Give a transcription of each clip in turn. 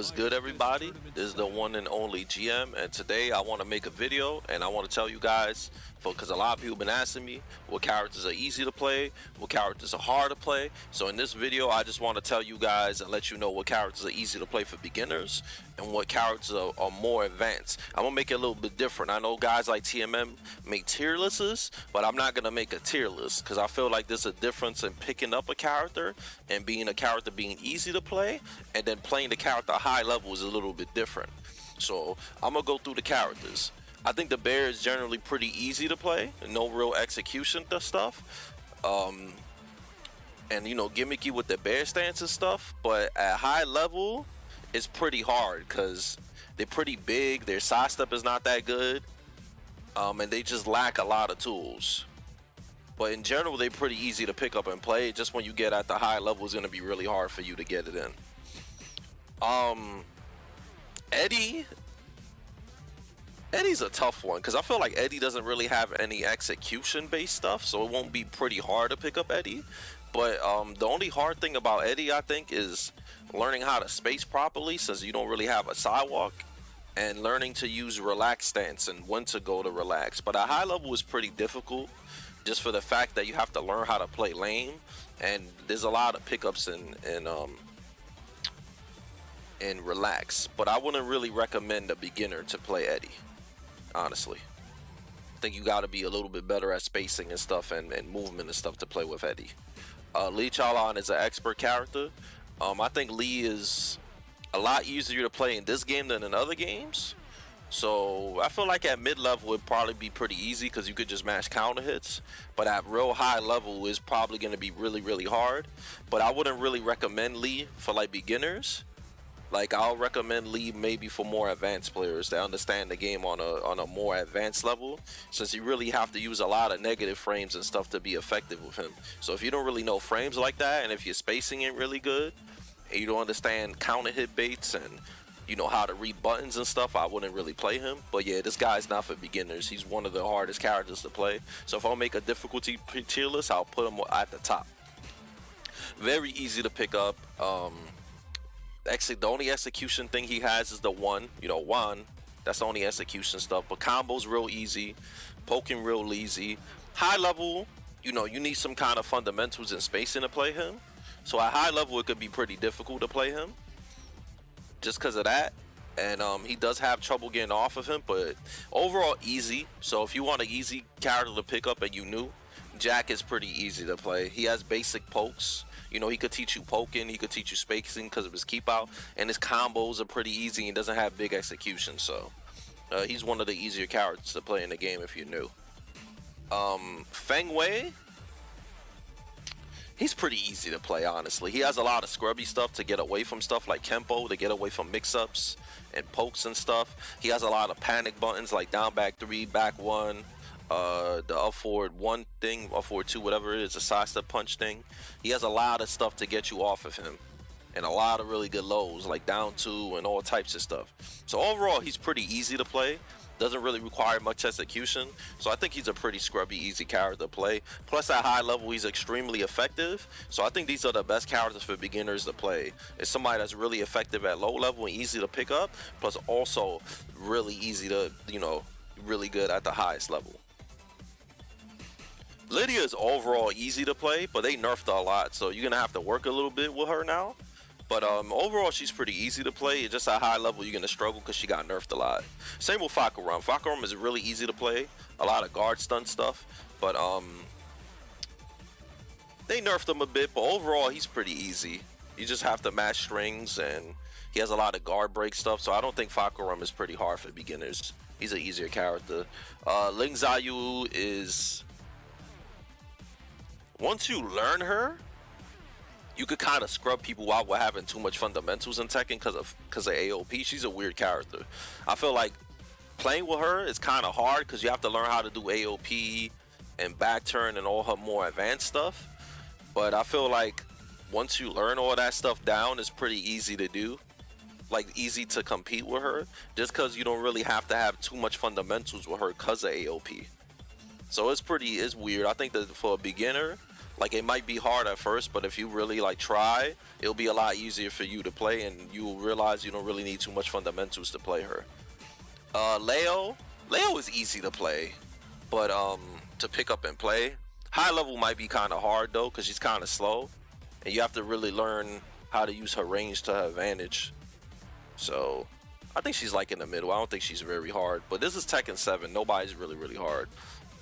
What's good, everybody? This is the one and only GM, and today I want to make a video and I want to tell you guys, because a lot of people have been asking me what characters are easy to play, what characters are hard to play. So in this video, I just want to tell you guys and let you know what characters are easy to play for beginners and what characters are more advanced. I'm gonna make it a little bit different. I know guys like TMM make tier lists, but I'm not gonna make a tier list because I feel like there's a difference in picking up a character and being a character being easy to play, and then playing the character high level is a little bit different. So I'm gonna go through the characters. I think the bear is generally pretty easy to play, no real execution stuff, and you know, gimmicky with the bear stance and stuff. But at high level, it's pretty hard because they're pretty big. Their sidestep is not that good, and they just lack a lot of tools. But in general, they're pretty easy to pick up and play. Just when you get at the high level, it's going to be really hard for you to get it in. Eddie's a tough one because I feel like Eddie doesn't really have any execution based stuff, so it won't be pretty hard to pick up Eddie. But the only hard thing about Eddie, I think, is learning how to space properly, since you don't really have a sidewalk, and learning to use relaxed stance and when to go to relax. But at high level is pretty difficult, just for the fact that you have to learn how to play lane, and there's a lot of pickups in relax. But I wouldn't really recommend a beginner to play Eddie, honestly. I think you got to be a little bit better at spacing and stuff, and movement and stuff to play with Eddie. Lee Chaolan is an expert character. I think Lee is a lot easier to play in this game than in other games. So I feel like at mid-level it'd probably be pretty easy because you could just mash counter hits. But at real high level it's probably going to be really hard. But I wouldn't really recommend Lee for like beginners. Like, I'll recommend Lee maybe for more advanced players that understand the game on a more advanced level, since you really have to use a lot of negative frames and stuff to be effective with him. So if you don't really know frames like that, and if your spacing ain't really good, and you don't understand counter hit baits and you know how to read buttons and stuff, I wouldn't really play him. But yeah, this guy's not for beginners. He's one of the hardest characters to play. So if I'll make a difficulty tier list, I'll put him at the top. Very easy to pick up. The only execution thing he has is the one, that's the only execution stuff. But combos real easy, poking real easy. High level, you need some kind of fundamentals and spacing to play him. So at high level it could be pretty difficult to play him, just because of that. And he does have trouble getting off of him, but overall easy. So if you want an easy character to pick up and you new, Jack is pretty easy to play. He has basic pokes. He could teach you poking, he could teach you spacing because of his keep out, and his combos are pretty easy and doesn't have big execution. So he's one of the easier characters to play in the game if you're new. Feng Wei, he's pretty easy to play, honestly. He has a lot of scrubby stuff to get away from stuff like Kempo, to get away from mix-ups and pokes and stuff. He has a lot of panic buttons like down back 3, back 1. The up forward 1 thing, up forward 2, whatever it is, a sidestep punch thing. He has a lot of stuff to get you off of him, and a lot of really good lows like down 2 and all types of stuff. So overall he's pretty easy to play, doesn't really require much execution. So I think he's a pretty scrubby easy character to play. Plus at high level he's extremely effective. So I think these are the best characters for beginners to play. It's somebody that's really effective at low level and easy to pick up, plus also really easy to, really good at the highest level. Lydia is overall easy to play, but they nerfed her a lot, so you're gonna have to work a little bit with her now. But overall she's pretty easy to play. It's just at high level you're gonna struggle because she got nerfed a lot. Same with fightinggm. Fightinggm is really easy to play, a lot of guard stun stuff, but they nerfed him a bit. But overall he's pretty easy. You just have to match strings, and he has a lot of guard break stuff, so I don't think fightinggm is pretty hard for beginners. He's an easier character. Ling Xiaoyu is, once you learn her, you could kind of scrub people out with having too much fundamentals in Tekken because of AOP. She's a weird character. I feel like playing with her is kind of hard because you have to learn how to do AOP and back turn and all her more advanced stuff. But I feel like once you learn all that stuff down, it's pretty easy to do. Like, easy to compete with her, just because you don't really have to have too much fundamentals with her because of AOP. So it's weird. I think that for a beginner, Like, it might be hard at first, but if you really like try, it'll be a lot easier for you to play, and you will realize you don't really need too much fundamentals to play her. Leo is easy to play, but to pick up and play. High level might be kind of hard though, because she's kind of slow, and you have to really learn how to use her range to her advantage. So I think she's like in the middle. I don't think she's very hard, but this is Tekken 7. Nobody's really hard.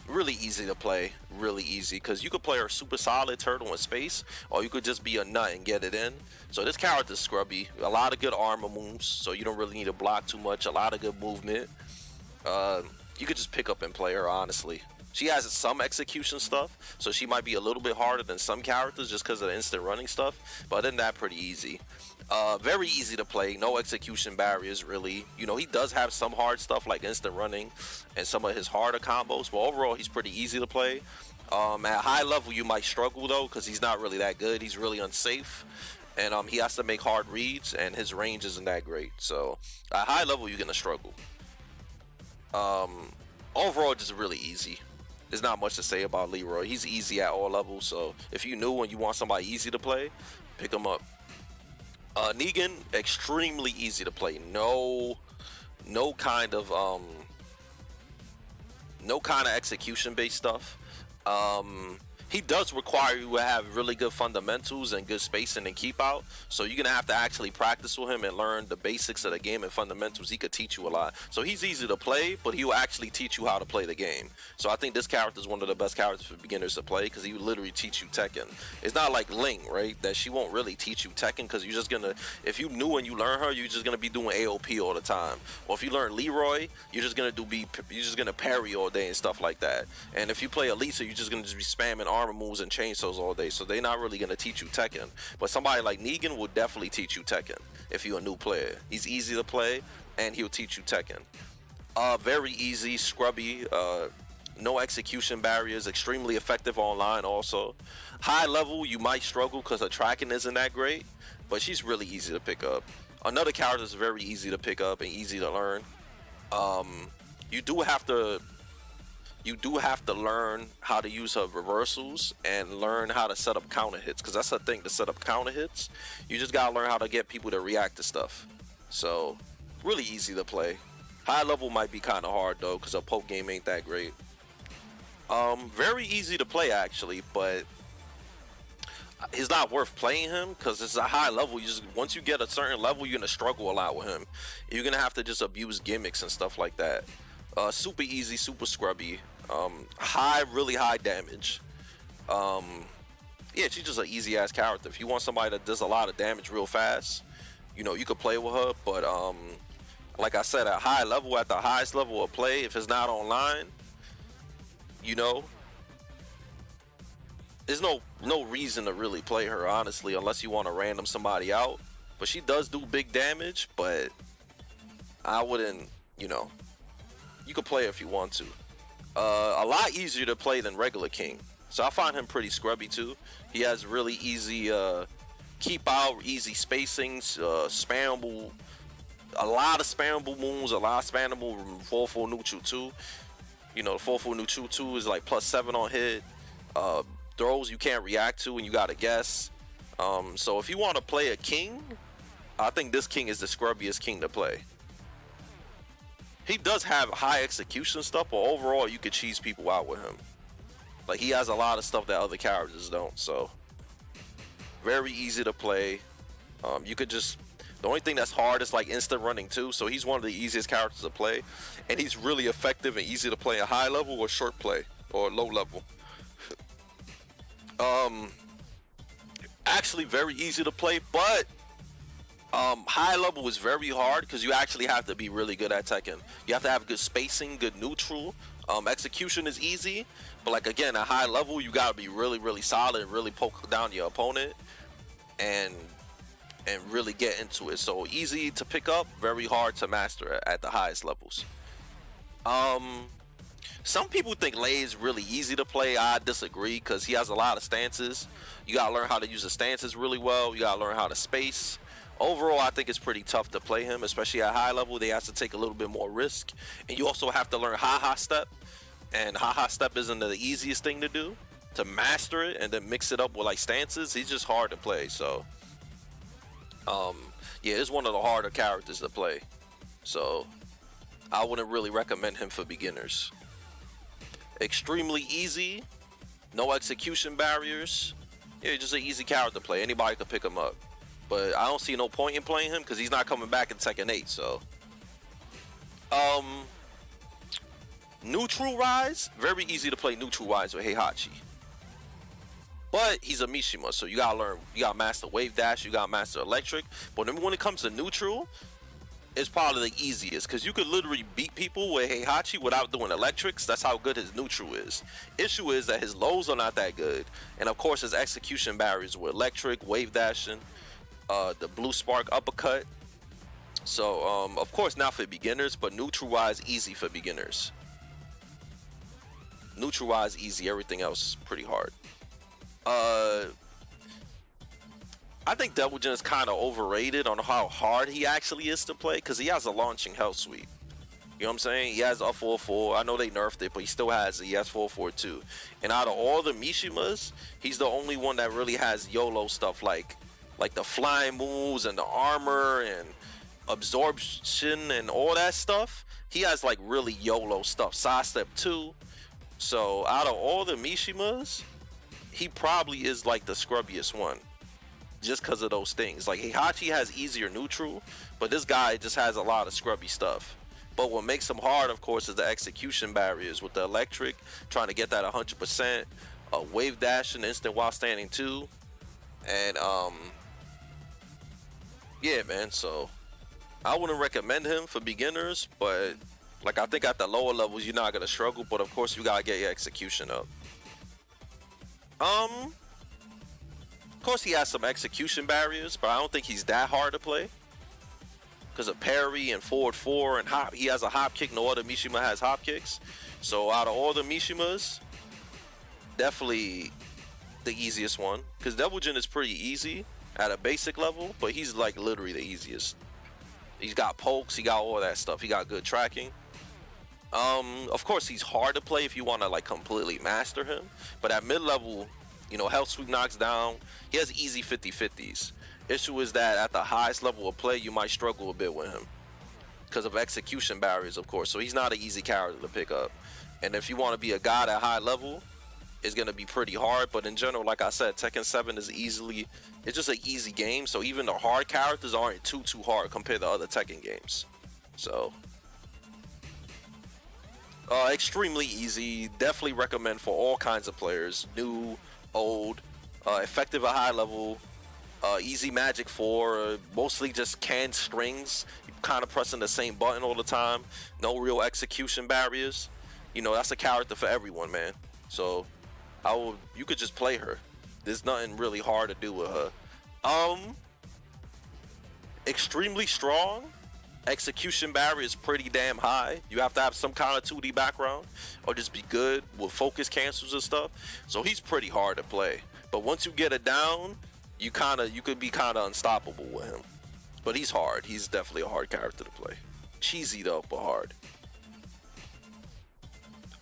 Really easy to play, really easy, because you could play her super solid turtle in space, or you could just be a nut and get it in. So this character's scrubby, a lot of good armor moves, so you don't really need to block too much, a lot of good movement. You could just pick up and play her, honestly. She has some execution stuff, so she might be a little bit harder than some characters just because of the instant running stuff, but other than that, pretty easy. Very easy to play, no execution barriers really. You know, he does have some hard stuff like instant running and some of his harder combos, but overall he's pretty easy to play. At high level you might struggle though, because he's not really that good. He's really unsafe, and he has to make hard reads, and his range isn't that great. So at high level you're gonna struggle. Overall just really easy. There's not much to say about Leroy. He's easy at all levels, so if you new and you want somebody easy to play, pick him up. Negan, extremely easy to play. No kind of execution based stuff. He does require you to have really good fundamentals and good spacing and keep out, so you're gonna have to actually practice with him and learn the basics of the game and fundamentals. He could teach you a lot, so he's easy to play, but he will actually teach you how to play the game. So I think this character is one of the best characters for beginners to play, because he will literally teach you Tekken. It's not like Ling, right, that she won't really teach you Tekken, because you're just gonna, if you new and you learn her, you're just gonna be doing AOP all the time. Or if you learn Leroy, you're just gonna parry all day and stuff like that. And if you play Elisa, you're just gonna be spamming armor moves and chainsaws all day, so they're not really gonna teach you Tekken. But somebody like Negan will definitely teach you Tekken if you're a new player. He's easy to play, and he'll teach you Tekken. Very easy, scrubby, no execution barriers, extremely effective online also. High level you might struggle because her tracking isn't that great, but she's really easy to pick up. Another character is very easy to pick up and easy to learn. You do have to learn how to use her reversals and learn how to set up counter hits, because that's the thing, to set up counter hits you just gotta learn how to get people to react to stuff. So really easy to play. High level might be kind of hard though, because her poke game ain't that great. Very easy to play actually, but it's not worth playing him because it's a high level. You just, once you get a certain level, you're gonna struggle a lot with him. You're gonna have to just abuse gimmicks and stuff like that. Super easy, super scrubby, really high damage. Yeah, she's just an easy ass character. If you want somebody that does a lot of damage real fast, you know, you could play with her. But like I said, at high level, at the highest level of play, if it's not online, you know, there's no reason to really play her, honestly, unless you want to random somebody out. But she does do big damage, but I wouldn't, you know, you could play if you want to. A lot easier to play than regular King, so I find him pretty scrubby too. He has really easy keep out, easy spacings, spammable, a lot of spammable moves, a lot of spammable 4-4 neutral too. You know, the 4-4 neutral 2 is like +7 on hit. Throws you can't react to and you gotta guess. So if you want to play a King, I think this King is the scrubbiest King to play. He does have high execution stuff, but overall you could cheese people out with him. Like, he has a lot of stuff that other characters don't. So very easy to play. You could just, the only thing that's hard is like instant running too. So he's one of the easiest characters to play, and he's really effective and easy to play at high level or short play or low level. Actually very easy to play, but high level is very hard because you actually have to be really good at Tekken. You have to have good spacing, good neutral. Execution is easy, but like again, at high level you gotta be really solid and really poke down your opponent and really get into it. So easy to pick up, very hard to master at the highest levels. Some people think Lei is really easy to play. I disagree because he has a lot of stances. You gotta learn how to use the stances really well. You gotta learn how to space. Overall, I think it's pretty tough to play him, especially at high level. They have to take a little bit more risk, and you also have to learn ha-ha step, and ha-ha step isn't the easiest thing to do. to master it and then mix it up with like stances, he's just hard to play. So yeah, it's one of the harder characters to play. So I wouldn't really recommend him for beginners. Extremely easy, no execution barriers. Yeah, just an easy character to play. Anybody could pick him up. But I don't see no point in playing him because he's not coming back in Tekken 8. So neutral rise, very easy to play neutral rise with Heihachi. But he's a Mishima, so you gotta learn, you gotta master wave dash, you gotta master electric. But when it comes to neutral, it's probably the easiest because you could literally beat people with Heihachi without doing electrics. That's how good his neutral is. Issue is that his lows are not that good, and of course his execution barriers with electric, wave dashing, the blue spark uppercut. So of course not for beginners, but neutral wise easy for beginners. Neutral wise easy, everything else pretty hard. I think Devil Jin is kind of overrated on how hard he actually is to play because he has a launching hell sweep. You know what I'm saying? He has a 4-4. I know they nerfed it, but he still has it. He has 4-4 too. And out of all the Mishimas, he's the only one that really has YOLO stuff like the flying moves and the armor and absorption and all that stuff. He has like really YOLO stuff. Sidestep 2. So out of all the Mishimas, he probably is like the scrubbiest one. Just because of those things. Like Heihachi has easier neutral, but this guy just has a lot of scrubby stuff. But what makes him hard, of course, is the execution barriers with the electric, trying to get that 100%, wave dash and instant while standing too. And yeah, man, so I wouldn't recommend him for beginners, but like I think at the lower levels you're not gonna struggle, but of course you gotta get your execution up. Of course he has some execution barriers, but I don't think he's that hard to play because of parry and forward 4 and hop. He has a hop kick. No other Mishima has hop kicks. So out of all the Mishimas, definitely the easiest one because Devil Jin is pretty easy at a basic level, but he's like literally the easiest. He's got pokes, he got all that stuff, he got good tracking. Of course he's hard to play if you want to like completely master him, but at mid-level, you know, health sweep knocks down, he has easy 50-50s. Issue is that at the highest level of play you might struggle a bit with him because of execution barriers, of course. So he's not an easy character to pick up, and if you want to be a god at high level, it's going to be pretty hard. But in general, like I said, Tekken 7 is it's just an easy game, so even the hard characters aren't too hard compared to other Tekken games. So extremely easy, definitely recommend for all kinds of players, new, old, effective at high level, easy magic 4, mostly just canned strings, kind of pressing the same button all the time, no real execution barriers. You know, that's a character for everyone, man. So you could just play her. There's nothing really hard to do with her. Extremely strong. Execution barrier is pretty damn high. You have to have some kind of 2D background or just be good with focus cancels and stuff. So he's pretty hard to play. But once you get it down, you could be kind of unstoppable with him. But he's hard. He's definitely a hard character to play. Cheesy though, but hard.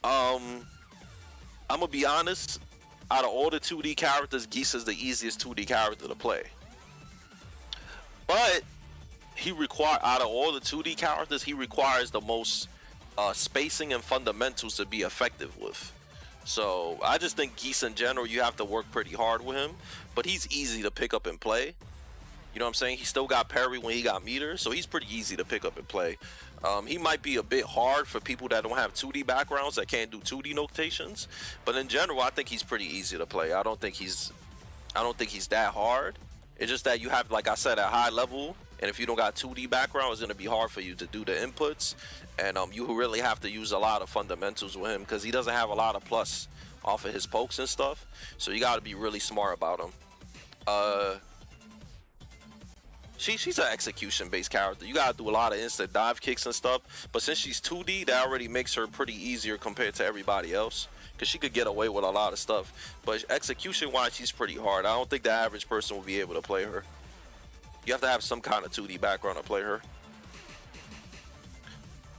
I'm gonna be honest. Out of all the 2D characters, Geese is the easiest 2D character to play. But out of all the 2D characters, he requires the most spacing and fundamentals to be effective with. So I just think Geese in general, you have to work pretty hard with him, but he's easy to pick up and play. You know what I'm saying? He still got parry when he got meter, so he's pretty easy to pick up and play. He might be a bit hard for people that don't have 2D backgrounds, that can't do 2D notations, but in general, I think he's pretty easy to play. I don't think he's that hard. It's just that you have, like I said, at high level, and if you don't got 2D background, it's going to be hard for you to do the inputs, and you really have to use a lot of fundamentals with him because he doesn't have a lot of plus off of his pokes and stuff, so you got to be really smart about him. She's an execution based character. You gotta do a lot of instant dive kicks and stuff, but since she's 2D, that already makes her pretty easier compared to everybody else because she could get away with a lot of stuff. But execution wise, she's pretty hard. I don't think the average person will be able to play her. You have to have some kind of 2D background to play her.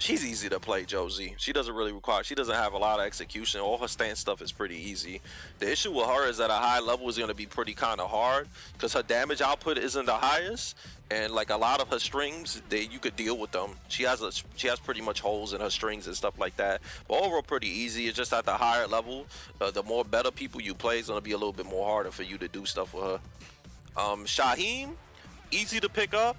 She's easy to play, Josie. She doesn't really require. She doesn't have a lot of execution. All her stance stuff is pretty easy. The issue with her is that a high level is going to be pretty kind of hard because her damage output isn't the highest, and like a lot of her strings, you could deal with them. She has pretty much holes in her strings and stuff like that. But overall, pretty easy. It's just at the higher level, the more better people you play, it's going to be a little bit more harder for you to do stuff with her. Shaheen, easy to pick up.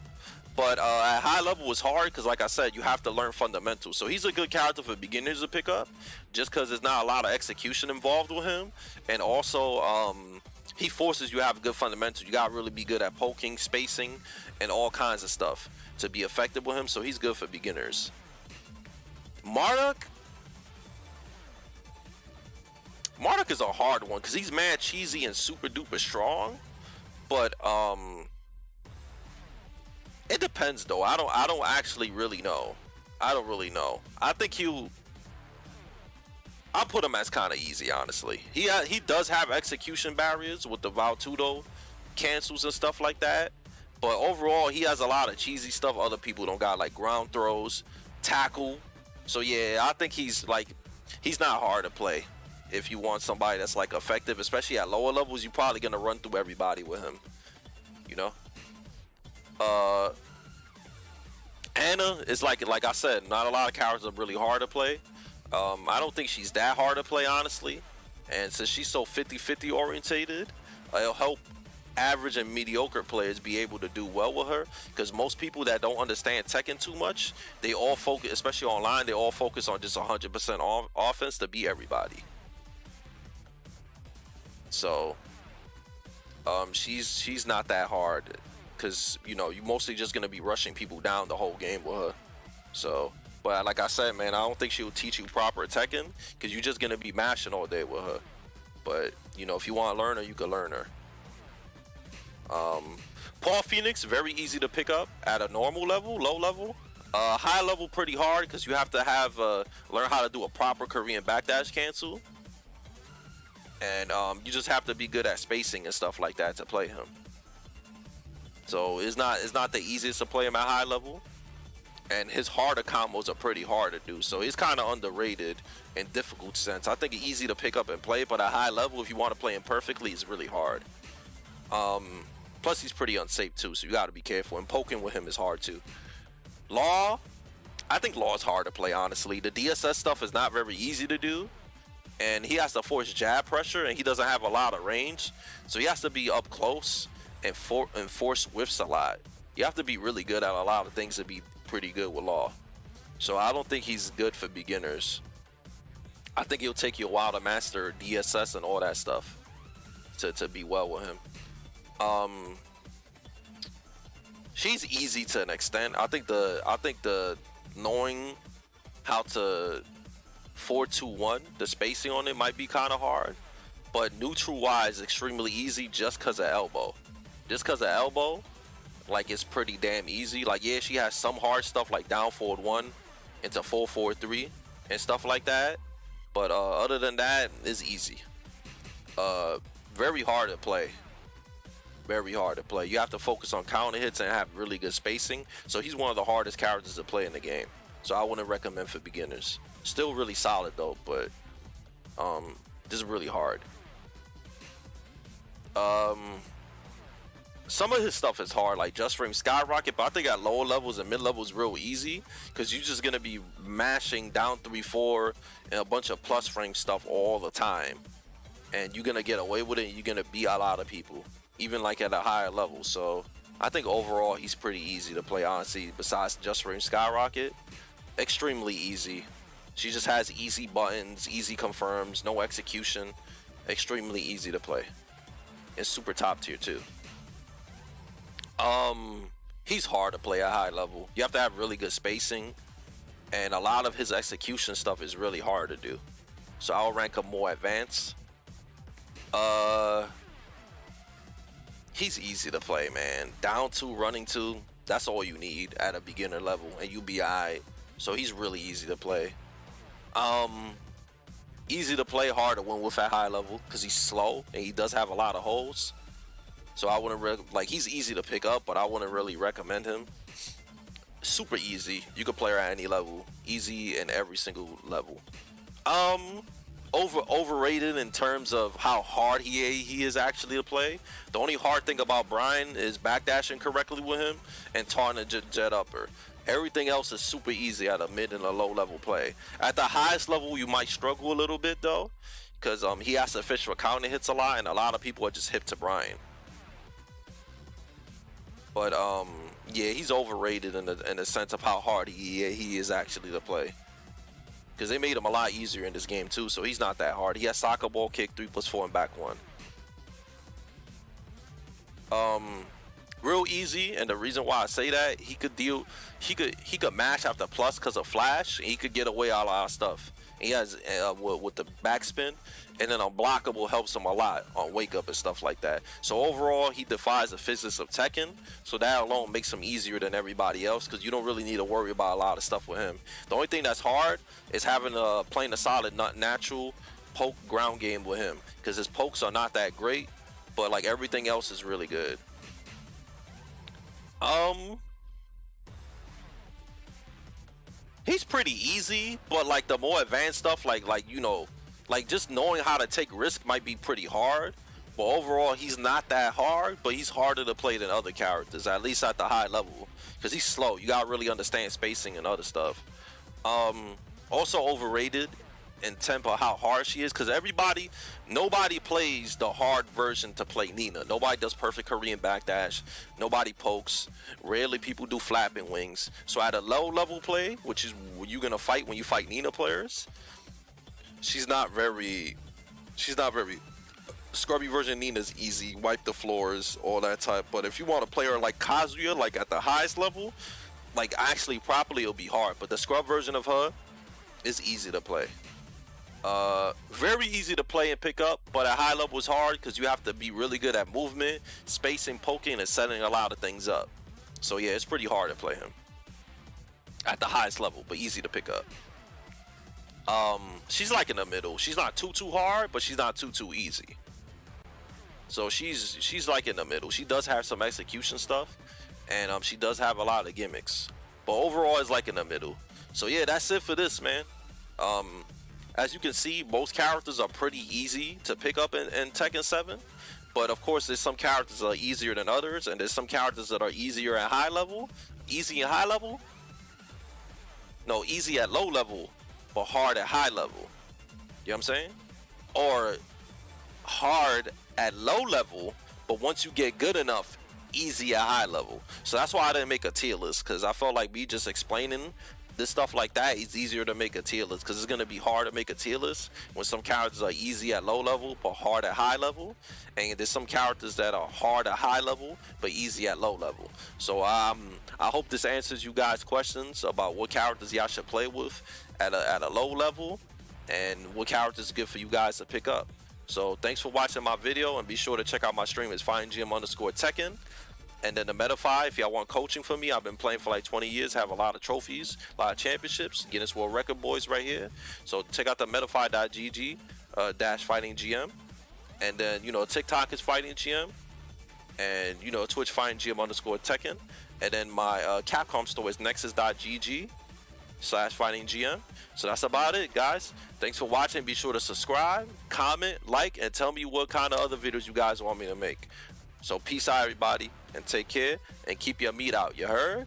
But at high level it's hard because, like I said, you have to learn fundamentals. So he's a good character for beginners to pick up, just because there's not a lot of execution involved with him, and also he forces you to have good fundamentals. You gotta really be good at poking, spacing, and all kinds of stuff to be effective with him. So he's good for beginners. Marduk is a hard one because he's mad cheesy and super duper strong, but it depends though. I don't actually really know. I don't really know. I think I'll put him as kind of easy, honestly. He does have execution barriers with the Valtudo cancels and stuff like that. But overall, he has a lot of cheesy stuff other people don't got, like ground throws, tackle. So yeah, I think he's not hard to play. If you want somebody that's like effective, especially at lower levels, you're probably gonna run through everybody with him. You know? Anna is like I said, not a lot of characters are really hard to play. I don't think she's that hard to play, honestly. And since she's so 50-50 orientated, it'll help average and mediocre players be able to do well with her. Because most people that don't understand Tekken too much, they all focus, especially online, they all focus on just 100% offense to beat everybody. So, she's not that hard. Because, you know, you're mostly just going to be rushing people down the whole game with her. So, but like I said, man, I don't think she'll teach you proper Tekken because you're just going to be mashing all day with her. But, you know, if you want to learn her, you can learn her. Paul Phoenix, very easy to pick up at a normal level, low level. High level, pretty hard because you have to have learn how to do a proper Korean backdash cancel. And you just have to be good at spacing and stuff like that to play him. So it's not the easiest to play him at high level, and his harder combos are pretty hard to do. So he's kind of underrated in difficult sense. I think it's easy to pick up and play, but at high level, if you want to play him perfectly, it's really hard. Plus he's pretty unsafe too, so you got to be careful. And poking with him is hard too. Law, I think Law is hard to play, honestly. The DSS stuff is not very easy to do, and he has to force jab pressure, and he doesn't have a lot of range, so he has to be up close and force whiffs a lot. You have to be really good at a lot of things to be pretty good with Law. So I don't think he's good for beginners. I think it'll take you a while to master DSS and all that stuff to be well with him. She's easy to an extent. I think the knowing how to 4-2-1, the spacing on it might be kind of hard, but neutral wise extremely easy just because of elbow. Just because of elbow, like, it's pretty damn easy. Like, yeah, she has some hard stuff like down forward 1 into 4-4-3 and stuff like that, but other than that, it's easy. Very hard to play. Very hard to play. You have to focus on counter hits and have really good spacing. So he's one of the hardest characters to play in the game. So I wouldn't recommend for beginners. Still really solid though, but this is really hard. Some of his stuff is hard, like Just Frame Skyrocket, but I think at lower levels and mid levels real easy because you're just gonna be mashing down 3-4 and a bunch of plus frame stuff all the time, and you're gonna get away with it. And you're gonna beat a lot of people, even like at a higher level. So I think overall he's pretty easy to play, honestly. Besides Just Frame Skyrocket, extremely easy. She just has easy buttons, easy confirms, no execution, extremely easy to play, and super top tier too. He's hard to play at high level. You have to have really good spacing, and a lot of his execution stuff is really hard to do. So I'll rank him more advanced. He's easy to play, man. Down 2, running 2, that's all you need at a beginner level, and you'll be alright. So he's really easy to play. Easy to play, hard to win with at high level because he's slow and he does have a lot of holes. So I wouldn't he's easy to pick up, but I wouldn't really recommend him. super easy. You can play her at any level, easy in every single level. Um, overrated in terms of how hard he is actually to play. The only hard thing about Brian is backdashing correctly with him and taunting a jet upper. Everything else is super easy at a mid and a low level play. At the highest level, you might struggle a little bit though, because he has to fish for counter hits a lot, and a lot of people are just hip to Brian. But yeah, he's overrated in the sense of how hard he is actually to play. Because they made him a lot easier in this game too, so he's not that hard. He has soccer ball, kick, 3+4, and back 1. Real easy, and the reason why I say that, he could mash after plus because of flash, and he could get away all our stuff. He has with the backspin, and then unblockable helps him a lot on wake up and stuff like that. So overall, he defies the physics of Tekken, so that alone makes him easier than everybody else, because you don't really need to worry about a lot of stuff with him. The only thing that's hard is having playing a solid natural poke ground game with him, because his pokes are not that great, but like everything else is really good. He's pretty easy, but like the more advanced stuff, like like just knowing how to take risk might be pretty hard. But overall, he's not that hard, but he's harder to play than other characters, at least at the high level, because he's slow. You gotta really understand spacing and other stuff. Also overrated in tempo how hard she is, because nobody plays the hard version to play Nina. Nobody does perfect Korean backdash, nobody pokes, rarely people do flapping wings. So at a low level play, which is you're gonna fight when you fight Nina players, she's not very scrubby version of Nina's easy, wipe the floors, all that type. But if you want to play her like Kazuya, like at the highest level, like actually properly, it'll be hard. But the scrub version of her is easy to play. Very easy to play and pick up, but at high level is hard because you have to be really good at movement, spacing, poking, and setting a lot of things up. So yeah, it's pretty hard to play him at the highest level, but easy to pick up. She's like in the middle. She's not too hard, but she's not too easy. So she's like in the middle. She does have some execution stuff, and she does have a lot of gimmicks, but overall it's like in the middle. So yeah, that's it for this, man. As you can see, most characters are pretty easy to pick up in Tekken 7, but of course there's some characters that are easier than others, and there's some characters that are easier at high level, easy at high level, no, easy at low level, but hard at high level. You know what I'm saying? Or hard at low level, but once you get good enough, easy at high level. So that's why I didn't make a tier list, because I felt like me just explaining this stuff like that is easier to make a tier list, because it's going to be hard to make a tier list when some characters are easy at low level but hard at high level, and there's some characters that are hard at high level but easy at low level. So I hope this answers you guys questions about what characters y'all should play with at a low level, and what characters are good for you guys to pick up. So thanks for watching my video, and be sure to check out my stream. It's fightinggm_Tekken. And then the Metafy, if y'all want coaching from me, I've been playing for like 20 years, have a lot of trophies, a lot of championships, Guinness World Record boys right here. So check out the metafy.gg -fightinggm. And then, TikTok is fightinggm. And, Twitch fightinggm_Tekken. And then my Capcom store is nexus.gg/fightinggm. So that's about it, guys. Thanks for watching. Be sure to subscribe, comment, like, and tell me what kind of other videos you guys want me to make. So peace out, everybody, and take care, and keep your meat out. You heard?